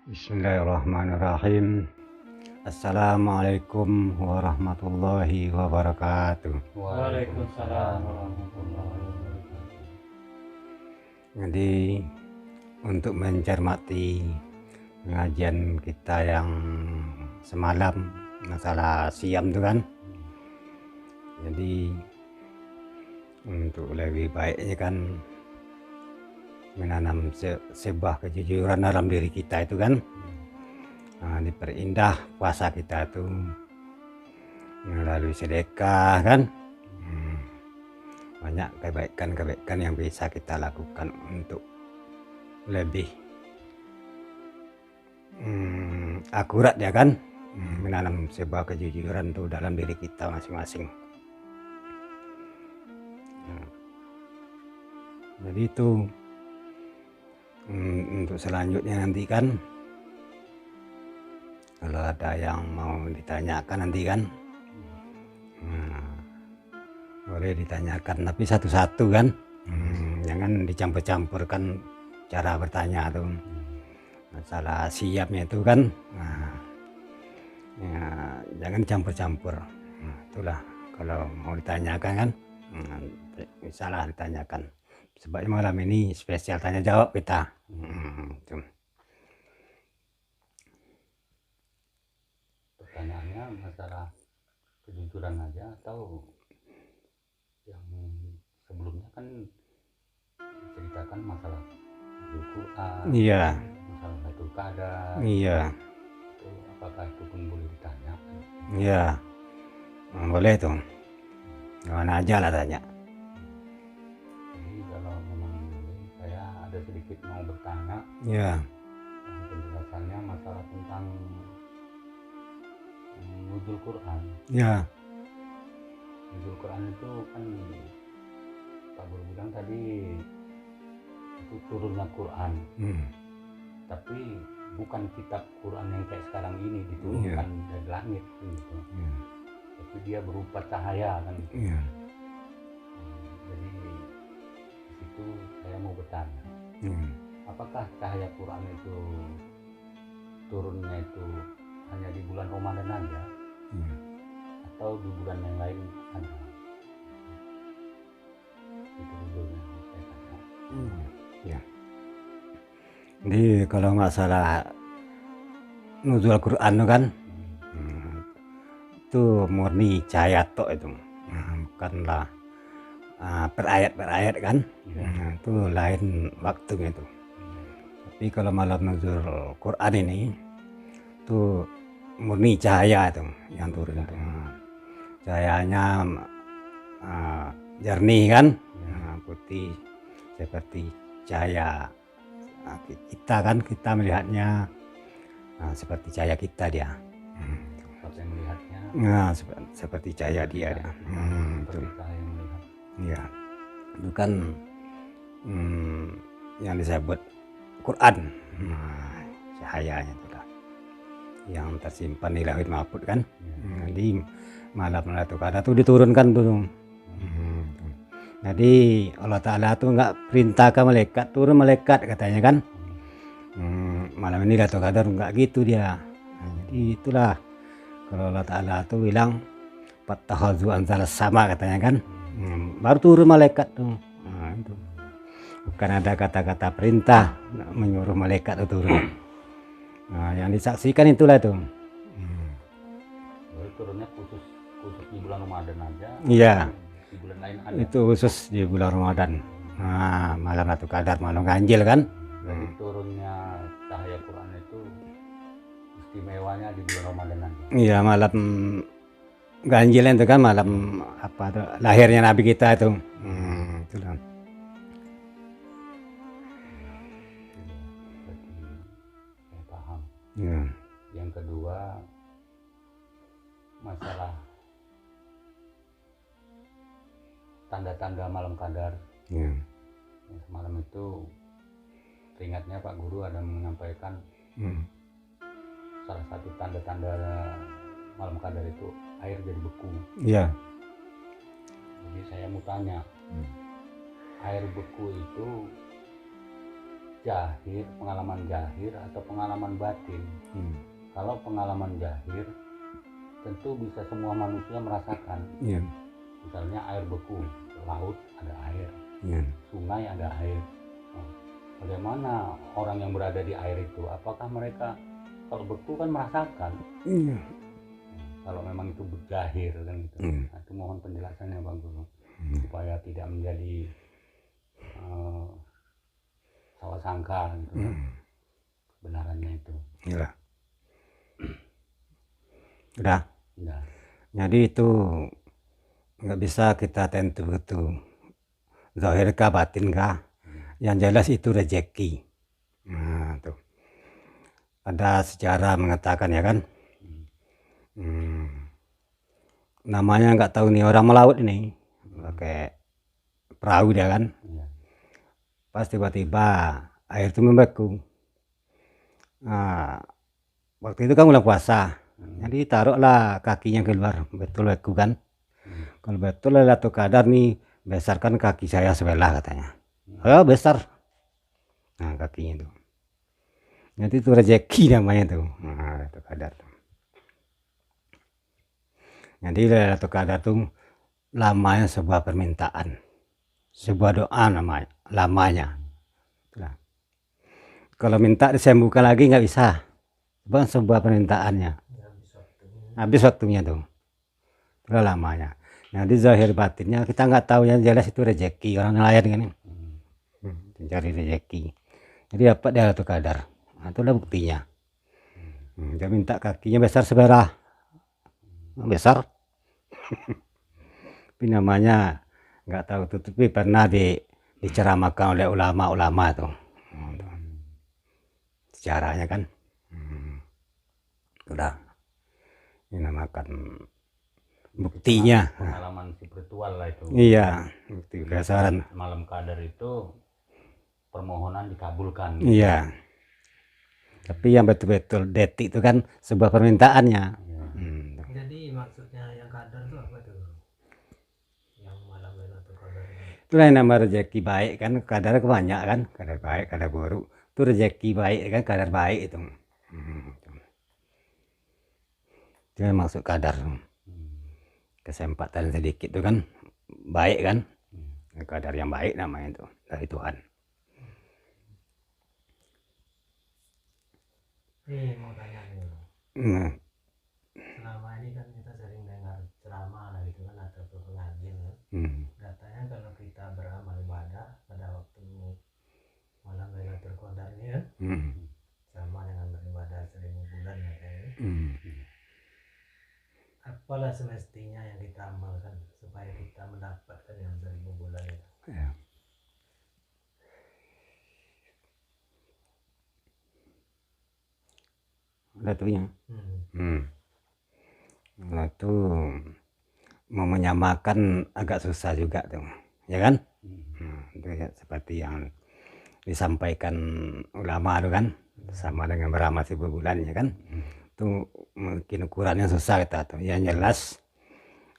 Bismillahirrahmanirrahim. Assalamualaikum warahmatullahi wabarakatuh. Waalaikumsalam warahmatullahi wabarakatuh. Jadi untuk mencermati pengajian kita yang semalam masalah siam itu kan. Jadi untuk lebih baiknya kan menanam sebuah kejujuran dalam diri kita itu kan. Diperindah puasa kita itu melalui sedekah kan. Banyak kebaikan-kebaikan yang bisa kita lakukan untuk lebih akurat ya kan, menanam sebuah kejujuran itu dalam diri kita masing-masing. Jadi itu untuk selanjutnya nanti kan, kalau ada yang mau ditanyakan nanti kan, boleh ditanyakan, tapi satu-satu kan, jangan dicampur-campurkan cara bertanya tuh. Masalah siapnya itu kan, ya, jangan campur-campur. Itulah kalau mau ditanyakan kan, misalnya ditanyakan. Sebabnya malam ini spesial tanya jawab kita. Pertanyaannya masalah kejujuran aja atau yang sebelumnya kan ceritakan masalah Al-Quran, Iya, masalah Lailatul Qadar. iya, Itu apakah itu pun boleh ditanyakan? iya, boleh tuh. Mana aja lah tanya. Jadi kalau memang saya ada sedikit mau bertanya, Iya, yang penjelasannya masalah tentang nuzul Quran. iya, Nuzul Quran itu kan Pak Guru bilang tadi itu turunnya Quran, tapi bukan kitab Quran yang kayak sekarang ini diturunkan dari langit gitu. Tapi dia berupa cahaya kan gitu. Jadi di situ saya mau bertanya, apakah cahaya Quran itu turunnya itu hanya di bulan Ramadan aja atau di bulan yang lain ada? Itu dulu yang saya tanya. ya. Jadi kalau masalah nuzul Al-Quran itu kan, itu murni cahaya tok itu, bukanlah per ayat kan. Itu lain waktunya itu. Tapi kalau malam nuzul Quran ini itu murni cahaya itu yang turun itu. Cahayanya jernih kan, putih seperti cahaya kita kan, kita melihatnya seperti cahaya kita dia. Saya melihatnya Seperti cahaya dia. seperti saya melihat. Ya, itu kan yang disebut Quran, cahayanya itu lah yang tersimpan di lauh mahfuz kan. Di malam Lailatul Qadar itu diturunkan tuh. Jadi Allah Ta'ala tuh nggak perintahkan malaikat turun, malaikat katanya kan. Malam ini Lailatul Qadar nggak gitu dia. Jadi itulah kalau Allah Ta'ala tuh bilang fattakhadzu anzalas sama katanya kan. Baru turun malaikat tuh. Itu. Bukan ada kata-kata perintah menyuruh malaikat itu turun. Yang disaksikan itulah itu. Jadi turunnya khusus di bulan Ramadan aja. Iya. Di bulan lain ada. Itu khusus di bulan Ramadan. Malam Lailatul Qadar, malam ganjil kan. Jadi turunnya cahaya Quran itu istimewanya di bulan Ramadan aja. Iya, malam ganjil itu kan, malam apa tuh, lahirnya Nabi kita itu. Itulah. Berarti saya paham. Ya. Yang kedua masalah tanda-tanda malam qadar. Ya. Yang semalam itu teringatnya Pak Guru ada menyampaikan salah satu tanda-tanda malam qadar itu air jadi beku. Iya. Jadi saya mau tanya, air beku itu pengalaman jahir atau pengalaman batin. Kalau pengalaman jahir tentu bisa semua manusia merasakan. Misalnya air beku, laut ada air, sungai ada air. Bagaimana orang yang berada di air itu? Apakah mereka kalau beku kan merasakan? Kalau memang itu jahir kan gitu. Nah, itu mohon penjelasannya Bang Guru supaya tidak menjadi salah sangka gitu. Kebenarannya itu. Iya. Udah. Ya. Jadi itu nggak bisa kita tentu itu zahir kah batin kah. Yang jelas itu rezeki. Nah, tuh. Ada sejarah mengatakan ya kan. Namanya nggak tahu nih orang melaut ini pakai perahu dia kan. Pas tiba-tiba air itu membeku. Nah, waktu itu kan bulan puasa. Jadi taruhlah kakinya keluar, betul beku kan. Kalau betul Lailatul Qadar nih, besarkan kaki saya sebelah katanya. Oh besar. Nah kakinya tuh. Nanti itu rezeki namanya tuh. Nah, Lailatul Qadar tuh. Jadi Lailatul Qadar tuh lamanya sebuah permintaan, sebuah doa lamanya. Nah, kalau minta disembuhkan lagi nggak bisa, bukan sebuah permintaannya. Habis waktunya tuh, itu lamanya. Nah di zahir batinnya kita nggak tahu, yang jelas itu rezeki orang nelayan kan, mencari rezeki. Jadi dapat dia Lailatul Qadar. Nah, itulah buktinya. Dia minta kakinya besar sebelah, besar. Tapi namanya nggak tahu tuh, tapi pernah diceramahkan oleh ulama-ulama tuh. Sejarahnya kan. Udah. Ini namakan buktinya. Pengalaman spiritual lah itu. Iya, bukti berdasarkan. Malam Qadar itu permohonan dikabulkan. Iya. Tapi yang betul-betul detik itu kan sebuah permintaannya. Jadi maksudnya yang Qadar itu apa tuh? Yang malam Lailatul Qadar itu. Itulah yang nama rezeki baik kan, kadar banyak kan, kadar baik, kadar buruk. Itu rezeki baik kan, kadar baik itu. Itu yang maksud kadar. Kesempatan sedikit itu kan baik kan, kadar yang baik namanya itu dari Tuhan. Mau tanya nih. Selama ini kan kita sering dengar ceramah lah gitu kan, atau pengajian kan. Katanya kalau kita beramal ibadah pada waktu malam Lailatul Qadar ini kan, sama dengan beribadah 1000 bulan ya kayaknya. Apalah semestinya yang kita amalkan supaya kita mendapatkan yang 1000 bulan itu. Ya. Ada tuhnya. Nah, itu mau menyamakan agak susah juga tuh, ya kan? Itu ya, seperti yang disampaikan ulama itu kan, sama dengan beramal 1000 bulan ya kan? Itu mungkin ukurannya susah kita tuh. Yang jelas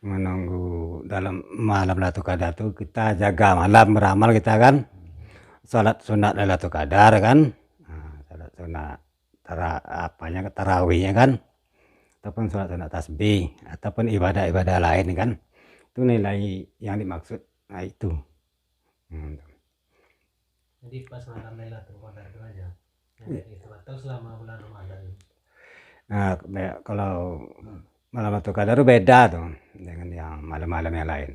menunggu dalam malam Lailatul Qadar tuh kita jaga malam beramal kita kan, salat sunat Lailatul Qadar kan, salat sunat tarawihnya kan, ataupun sholat sunat tasbih, ataupun ibadah-ibadah lain kan, itu nilai yang dimaksud. Nah itu. Jadi pas malam Lailatul Qadar itu aja yang itu, atau selama bulan Ramadan? Nah kalau malam Lailatul Qadar itu beda tuh dengan yang malam-malam yang lain.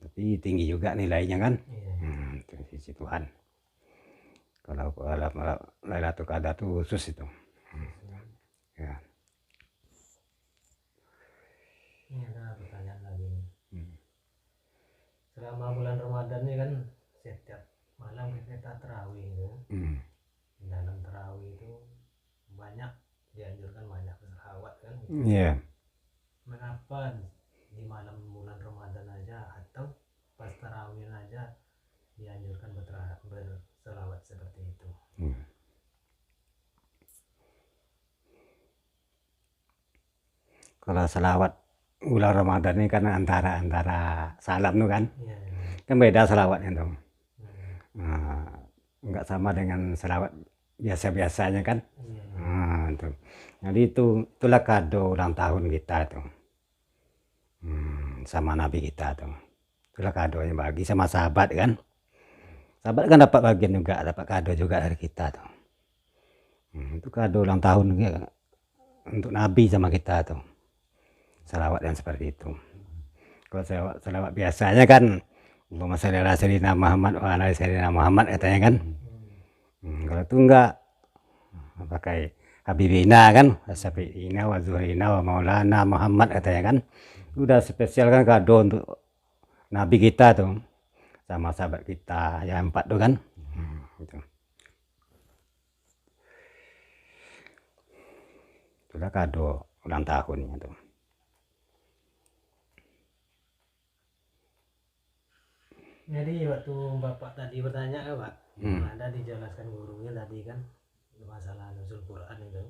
Tapi tinggi juga nilainya kan. Itu sisi Tuhan. Kalau Lailatul Qadar itu khusus itu. Ya. Ini ada pertanyaan lagi. Selama bulan Ramadan ini kan setiap malam kita tarawih itu. Dalam tarawih itu banyak dianjurkan banyak berselawat kan. Iya. Mengapa di malam bulan Ramadan aja atau pas tarawih aja dianjurkan berselawat seperti itu? Kalau selawat bulan Ramadan ini kan antara salam tuh kan, kan beda selawatnya tuh. nggak sama dengan selawat biasa-biasanya kan. Iya. Tuh. Jadi itulah kado ulang tahun kita tuh. Sama Nabi kita tuh. Itulah kadonya bagi sama sahabat kan. Sahabat kan dapat bagian juga, dapat kado juga dari kita tuh. Itu kado ulang tahun untuk Nabi sama kita tuh. Salawat yang seperti itu. Kalau salawat biasanya kan Allahumma sholli ala sayyidina Muhammad wa ala sayyidina Muhammad katanya kan. Kalau itu enggak pakai Habibina kan, Syafi'ina wa Zuhrina wa Maulana Muhammad katanya kan. Udah spesial kan kado untuk Nabi kita tuh sama sahabat kita yang 4 tuh kan. Gitu. Itulah kado ulang tahunnya tuh. Jadi waktu Bapak tadi bertanya kan Pak, ada dijelaskan gurunya tadi kan masalah nuzul Quran itu.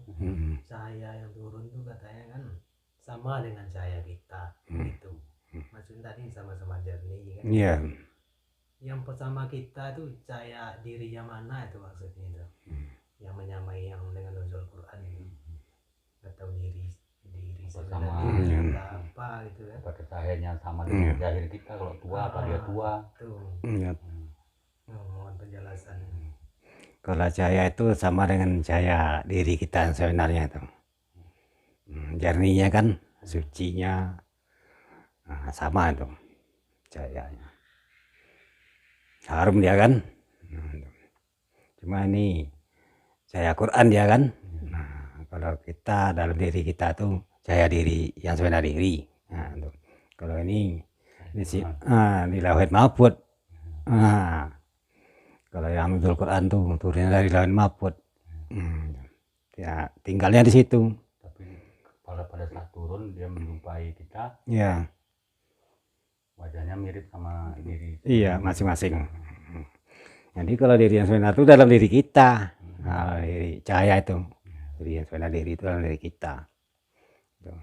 Cahaya yang turun itu katanya kan sama dengan cahaya kita gitu. Maksudnya tadi sama-sama jernih kan. Iya. Yang pertama kita itu cahaya dirinya mana itu maksudnya itu. Yang menyamai yang dengan nuzul Quran itu. Atau diri Sama. sebenarnya apa gitu kan. Pada cahayanya sama dengan zahir kita, kalau tua apa dia tua. Tuh. Iya. Mohon penjelasan. Kalau cahaya itu sama dengan cahaya diri kita yang sebenarnya itu. Jernihnya kan, sucinya sama itu cahayanya. Harum dia kan. Cuma ini cahaya Quran dia kan. Kalau kita dalam diri kita tuh cahaya diri yang sebenarnya diri. Kalau ini di lauhid mahfud. Kalau yang nuzul Quran tuh turunnya dari lauhid mahfud. Ya tinggalnya di situ. Tapi pada saat turun dia menjumpai kita, Ya. wajahnya mirip sama diri. Iya, masing-masing. Jadi kalau diri yang sebenarnya itu dalam diri kita. Diri cahaya itu. Diri yang sebenarnya diri itu dalam diri kita. Tuh.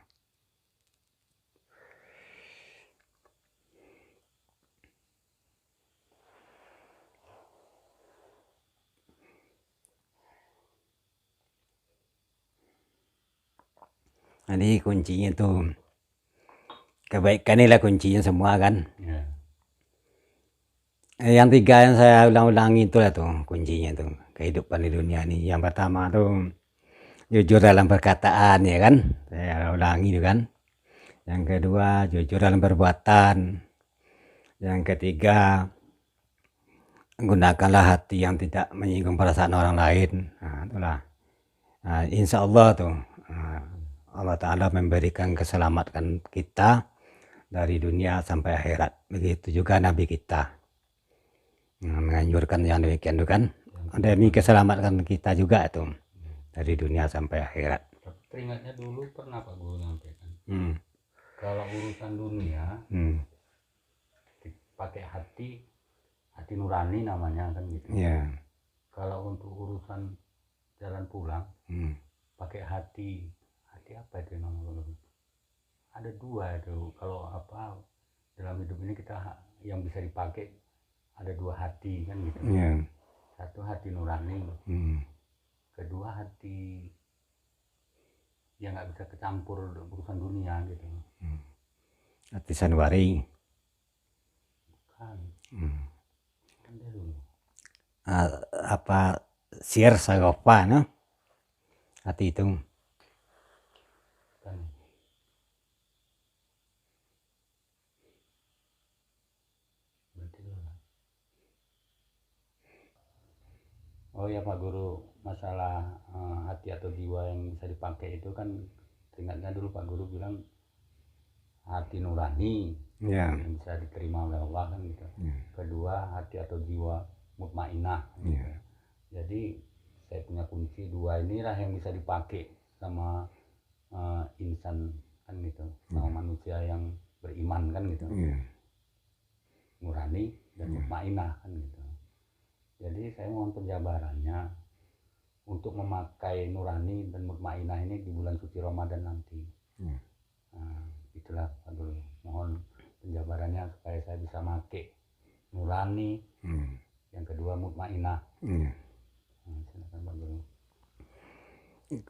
Jadi kuncinya tuh kebaikan inilah kuncinya semua kan. Ya. Yang 3 yang saya ulang-ulangi itulah tuh kuncinya tuh kehidupan di dunia ini. Yang pertama tuh jujur dalam perkataan ya kan, saya ulangi itu kan. Yang kedua jujur dalam perbuatan. Yang ketiga gunakanlah hati yang tidak menyinggung perasaan orang lain. Itulah. Insya Allah tuh Allah Ta'ala memberikan keselamatan kita dari dunia sampai akhirat. Begitu juga Nabi kita menganjurkan yang demikian itu kan. Demi keselamatan kita juga tuh dari dunia sampai akhirat. Tapi teringatnya dulu pernah Pak Guru nyampaikan, kalau urusan dunia pakai hati nurani namanya kan gitu. Yeah. Kalau untuk urusan jalan pulang pakai hati apa itu namanya? Ada 2 itu. Kalau apa dalam hidup ini kita yang bisa dipakai ada 2 hati kan gitu. Yeah. Satu hati nurani, kedua hati yang nggak bisa kecampur urusan dunia gitu. Hati sanubari. Kan. Ada dulu. Apa sir sagopa no? Hati itu. Kan. Oh ya Pak Guru, masalah hati atau jiwa yang bisa dipakai itu kan teringatnya dulu Pak Guru bilang hati nurani yang bisa diterima oleh Allah kan gitu. Kedua hati atau jiwa mutmainah. Gitu. Jadi saya punya kunci 2 inilah yang bisa dipakai sama insan kan gitu, sama manusia yang beriman kan gitu. Nurani dan mutmainah kan gitu. Jadi saya mohon penjabarannya untuk memakai nurani dan mutmainah ini di bulan suci Ramadan nanti. Itulah Pak Guru. Mohon penjabarannya supaya saya bisa pakai nurani. Yang kedua mutmainah. Silakan Pak Guru.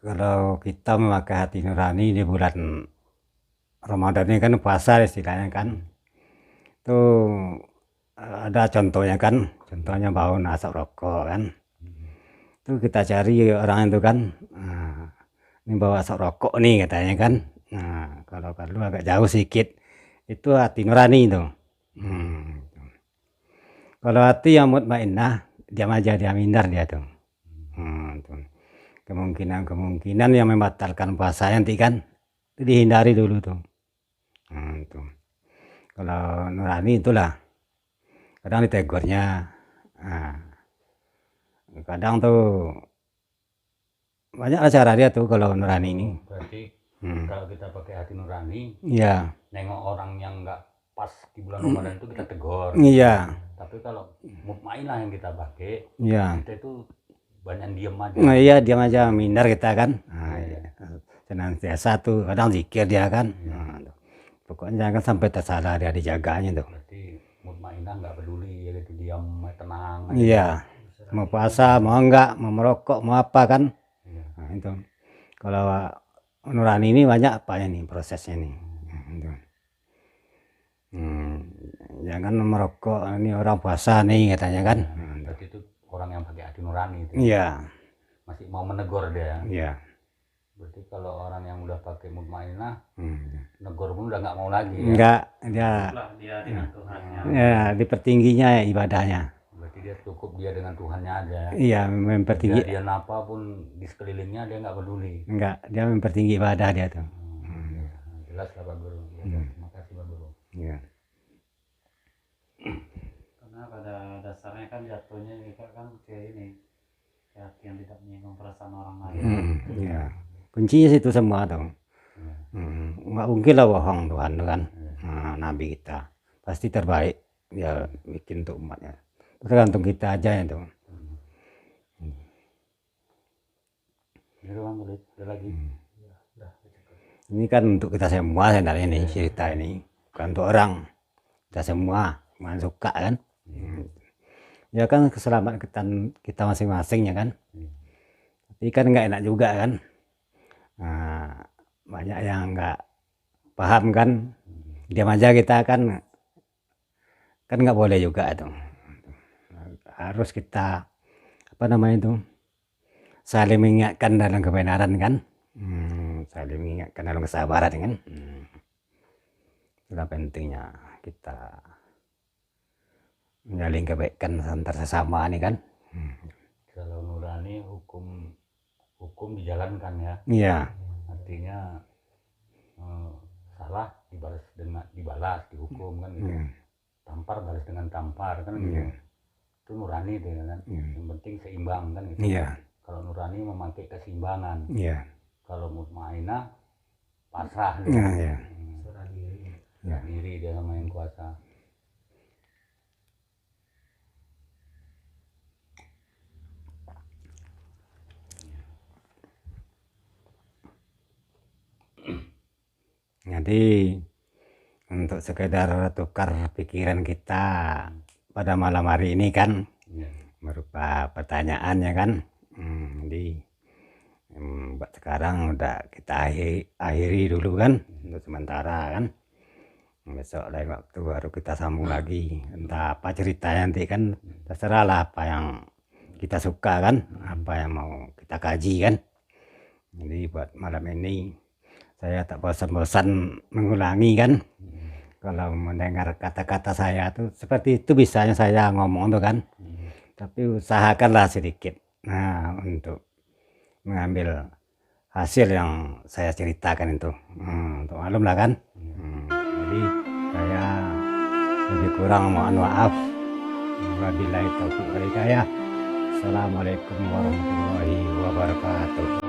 Kalau kita memakai hati nurani di bulan Ramadan ini kan puasa istilahnya kan, itu ada contohnya kan, contohnya bau asap rokok kan, itu kita cari orang itu kan, ini bawa asap rokok nih katanya kan, kalau perlu agak jauh sedikit, itu hati nurani itu. Kalau hati yang mutmainah, diam aja, dia minder dia tuh. Tuh. Kemungkinan yang membatalkan puasa nanti kan itu dihindari dulu tuh. Tuh. Kalau nurani itulah kadang ditegurnya, kadang tuh banyak cara dia tuh kalau nurani ini. Berarti kalau kita pakai hati nurani, Iya. nengok orang yang nggak pas di bulan Ramadan itu kita tegur. Iya. Tapi kalau mutmainah yang kita pakai, Iya. kita itu banyak diem aja. Nah, iya, diam aja, minder kita kan. Iya. Senantiasa tuh kadang zikir dia kan. Tuh. Pokoknya jangan sampai tersalah dia dijaganya tuh. Berarti mutmainah nggak peduli ya gitu, diam tenang. Iya. Mau puasa, mau enggak, mau merokok, mau apa kan. Nah, itu. Kalau nurani ini banyak apanya nih prosesnya nih. Itu. Jangan merokok, ini orang puasa nih katanya kan. Berarti itu orang yang pakai hati nurani itu. Iya. Masih mau menegur dia. Iya. Berarti kalau orang yang udah pakai mutmainah, negur pun udah nggak mau lagi. Ya? Enggak, dia dengan Tuhannya. ya dipertingginya ibadahnya. Berarti dia cukup dia dengan Tuhannya aja. Iya, mempertinggi. Dia apa pun di sekelilingnya dia nggak peduli. Enggak, dia mempertinggi ibadah dia tuh. Jelas lah Pak Guru. Ya, terima kasih Pak Guru. Iya. Karena pada dasarnya kan jatuhnya kita kan kayak ini, kayak hati yang tidak menyinggung perasaan orang lain. Iya. Kuncinya situ semua tuh. Nggak mungkin lah bohong Tuhan tuh kan. Nabi kita pasti terbaik dia bikin untuk umatnya. Tergantung kita aja itu. Ini Bang, ada lagi. Ini kan untuk kita semua sebenarnya ini cerita ini, bukan untuk orang, kita semua yang suka kan. Ya kan keselamatan kita masing-masing ya kan. Tapi kan nggak enak juga kan. Banyak yang nggak paham kan, diam aja kita kan nggak boleh juga itu. Harus kita saling mengingatkan dalam kebenaran kan, saling mengingatkan dalam kesabaran kan. Itulah pentingnya kita menjalin kebaikan antar sesama nih kan. Kalau nurani hukum dijalankan ya. Iya. Artinya salah dibalas dihukum kan gitu. Tampar balas dengan tampar kan gitu. Itu nurani itu kan. Yang penting seimbang kan gitu. Iya. Kalau nurani memakai keseimbangan. Iya. Kalau mutmainah pasrah dia. Iya. Serah diri. Serah diri dia sama yang kuasa. Jadi untuk sekedar tukar pikiran kita pada malam hari ini kan berupa pertanyaan ya kan. Jadi buat sekarang udah kita akhiri dulu kan untuk sementara kan. Besok lain waktu baru kita sambung lagi. Entah apa ceritanya nanti kan, terserah lah apa yang kita suka kan, apa yang mau kita kaji kan. Jadi buat malam ini saya tak bosan-bosan mengulangi kan. Kalau mendengar kata-kata saya tuh seperti itu bisanya saya ngomong tuh kan. Tapi usahakanlah sedikit untuk mengambil hasil yang saya ceritakan itu. Untuk malum lah kan. Jadi saya lebih kurang mohon maaf. Wabillahi taufiq wal hidayah. Assalamualaikum warahmatullahi wabarakatuh.